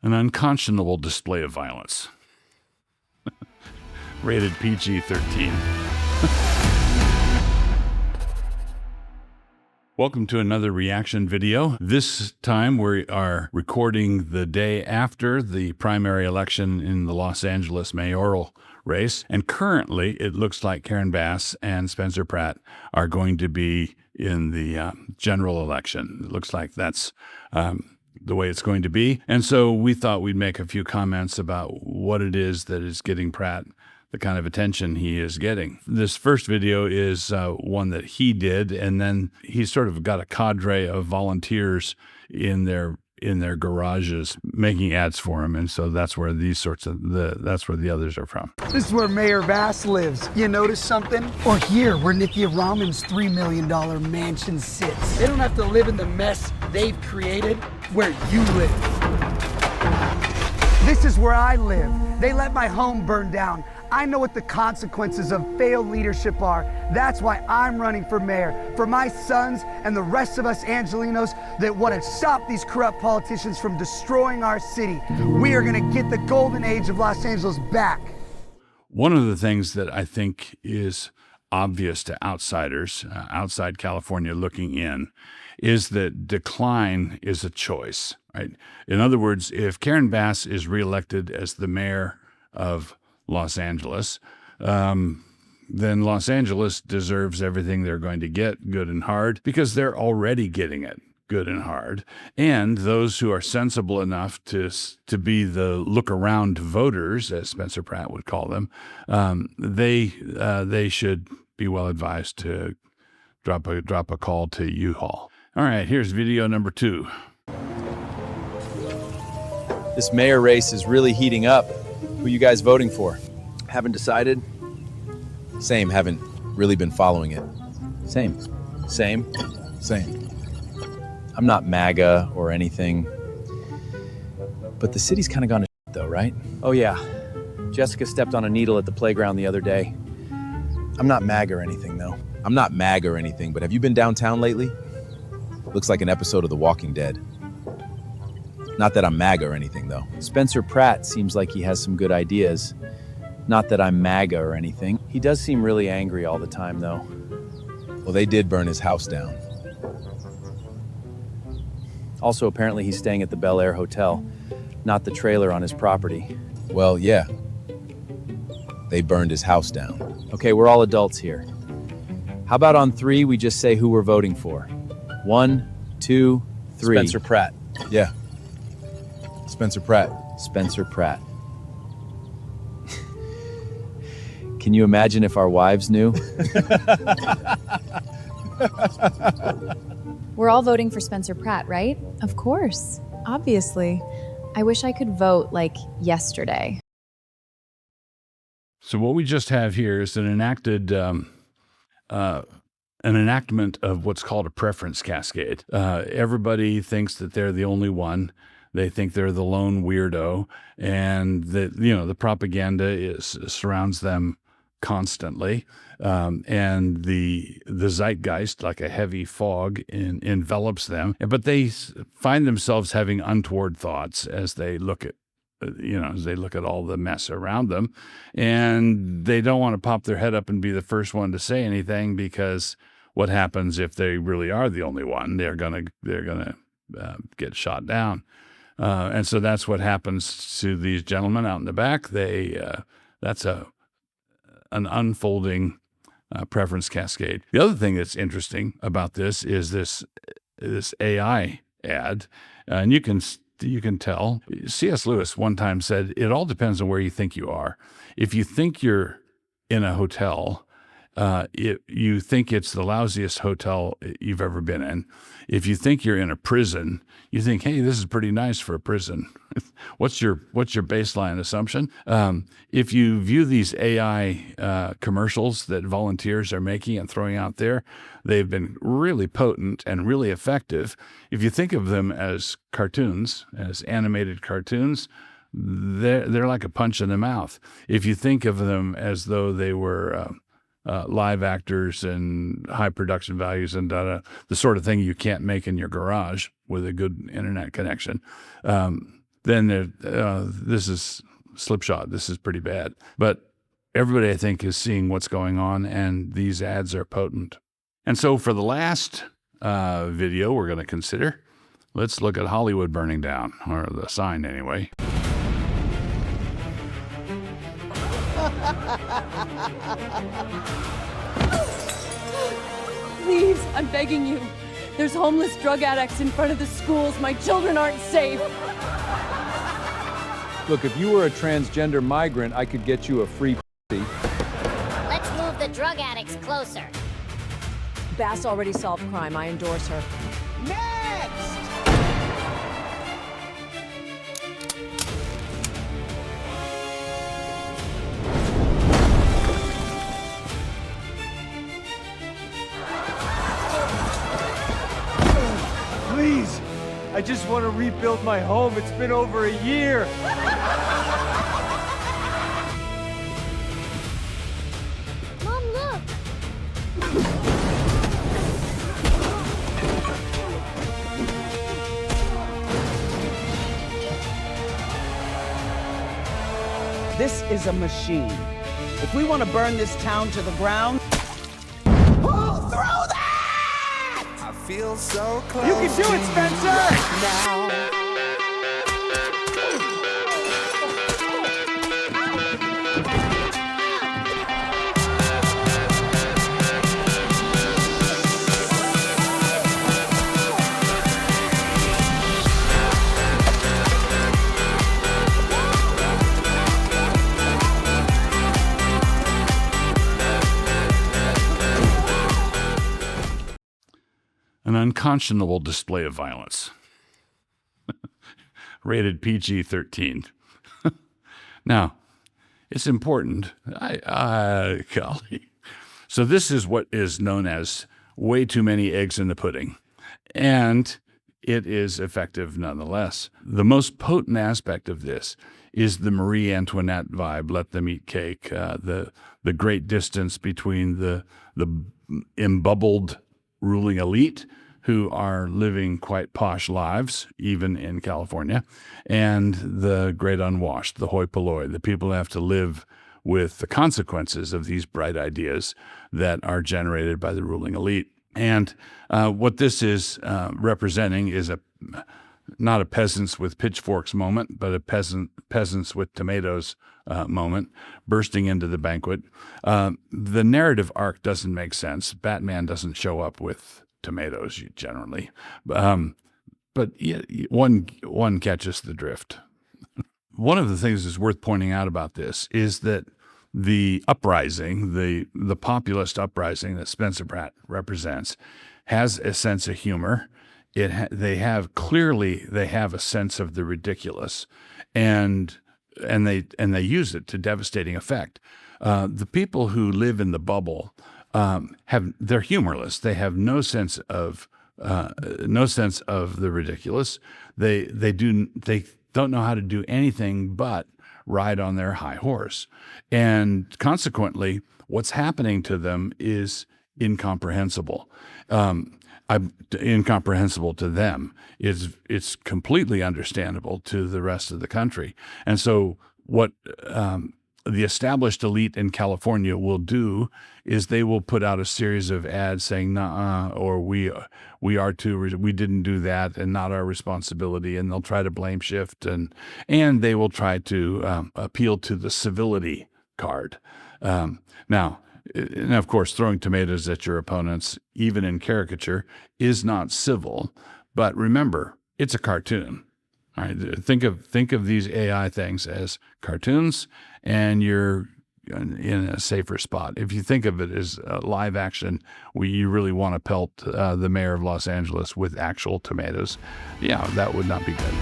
an unconscionable display of violence. Rated PG-13. Welcome to another reaction video. This time we are recording the day after the primary election in the Los Angeles mayoral race. And currently it looks like Karen Bass and Spencer Pratt are going to be in the general election. It looks like that's the way it's going to be. And so we thought we'd make a few comments about what it is that is getting Pratt the kind of attention he is getting. This first video is one that he did, and then he's sort of got a cadre of volunteers in their garages making ads for him, and so that's where that's where the others are from. This is where Mayor Bass lives. You notice something? Or here, where Nithya Raman's $3 million mansion sits. They don't have to live in the mess they've created where you live. This is where I live. They let my home burn down. I know what the consequences of failed leadership are. That's why I'm running for mayor. For my sons and the rest of us Angelinos that want to stop these corrupt politicians from destroying our city. We are going to get the golden age of Los Angeles back. One of the things that I think is obvious to outsiders, outside California looking in, is that decline is a choice, right? In other words, if Karen Bass is reelected as the mayor of Los Angeles, then Los Angeles deserves everything they're going to get, good and hard, because they're already getting it good and hard. And those who are sensible enough to be the look-around voters, as Spencer Pratt would call them, they should be well advised to drop a call to U-Haul. All right, here's video number 2. This mayor race is really heating up. Who you guys voting for? Haven't decided? Same, haven't really been following it. Same. Same? Same. I'm not MAGA or anything, but the city's kind of gone to shit though, right? Oh yeah, Jessica stepped on a needle at the playground the other day. I'm not MAGA or anything though. I'm not MAGA or anything, but have you been downtown lately? Looks like an episode of The Walking Dead. Not that I'm MAGA or anything, though. Spencer Pratt seems like he has some good ideas. Not that I'm MAGA or anything. He does seem really angry all the time, though. Well, they did burn his house down. Also, apparently he's staying at the Bel Air Hotel, not the trailer on his property. Well, yeah. They burned his house down. Okay, we're all adults here. How about on 3, we just say who we're voting for? 1, 2, 3. Spencer Pratt. Yeah. Spencer Pratt. Spencer Pratt. Can you imagine if our wives knew? We're all voting for Spencer Pratt, right? Of course. Obviously. I wish I could vote like yesterday. So what we just have here is an enactment of what's called a preference cascade. Everybody thinks that they're the only one. They think they're the lone weirdo, and that the propaganda surrounds them constantly, and the zeitgeist, like a heavy fog, envelops them. But they find themselves having untoward thoughts as they look at all the mess around them, and they don't want to pop their head up and be the first one to say anything, because what happens if they really are the only one? They're gonna get shot down. And so that's what happens to these gentlemen out in the back. That's an unfolding preference cascade. The other thing that's interesting about this is this AI ad, and you can tell. C.S. Lewis one time said, it all depends on where you think you are. If you think you're in a hotel, you think it's the lousiest hotel you've ever been in. If you think you're in a prison, you think, hey, this is pretty nice for a prison. What's your baseline assumption? If you view these AI commercials that volunteers are making and throwing out there, they've been really potent and really effective. If you think of them as cartoons, as animated cartoons, they're like a punch in the mouth. If you think of them as though they were live actors and high production values and the sort of thing you can't make in your garage with a good internet connection, then this is slipshod. This is pretty bad. But everybody, I think, is seeing what's going on, and these ads are potent. And so for the last video we're going to consider, let's look at Hollywood burning down, or the sign anyway. Please, I'm begging you. There's homeless drug addicts in front of the schools. My children aren't safe. Look, if you were a transgender migrant, I could get you a free pussy. Let's move the drug addicts closer. Bass already solved crime. I endorse her. Please, I just want to rebuild my home. It's been over a year. Mom, look. This is a machine. If we want to burn this town to the ground, pull through that! I feel so close. You can do it, Spencer! Now. An unconscionable display of violence. Rated PG-13. Now, it's important. Golly. So this is what is known as way too many eggs in the pudding. And it is effective nonetheless. The most potent aspect of this is the Marie Antoinette vibe, let them eat cake, the great distance between the embubbled ruling elite who are living quite posh lives, even in California, and the great unwashed, the hoi polloi, the people who have to live with the consequences of these bright ideas that are generated by the ruling elite. And what this is representing is not a peasants with pitchforks moment, but a peasants with tomatoes moment, bursting into the banquet. The narrative arc doesn't make sense. Batman doesn't show up with tomatoes generally, but one catches the drift. One of the things that's worth pointing out about this is that the uprising, the populist uprising that Spencer Pratt represents, has a sense of humor. They have a sense of the ridiculous, and they use it to devastating effect. The people who live in the bubble they're humorless. They have no sense of the ridiculous. They don't know how to do anything but ride on their high horse, and consequently, what's happening to them is incomprehensible. Incomprehensible to them. It's completely understandable to the rest of the country. And so what the established elite in California will do is they will put out a series of ads saying, "Nuh-uh," or we didn't do that and not our responsibility, and they'll try to blame shift, and they will try to appeal to the civility card. Now, and of course, throwing tomatoes at your opponents, even in caricature, is not civil. But remember, it's a cartoon. All right, think of these AI things as cartoons, and you're in a safer spot. If you think of it as live action, where you really want to pelt the mayor of Los Angeles with actual tomatoes, yeah, that would not be good.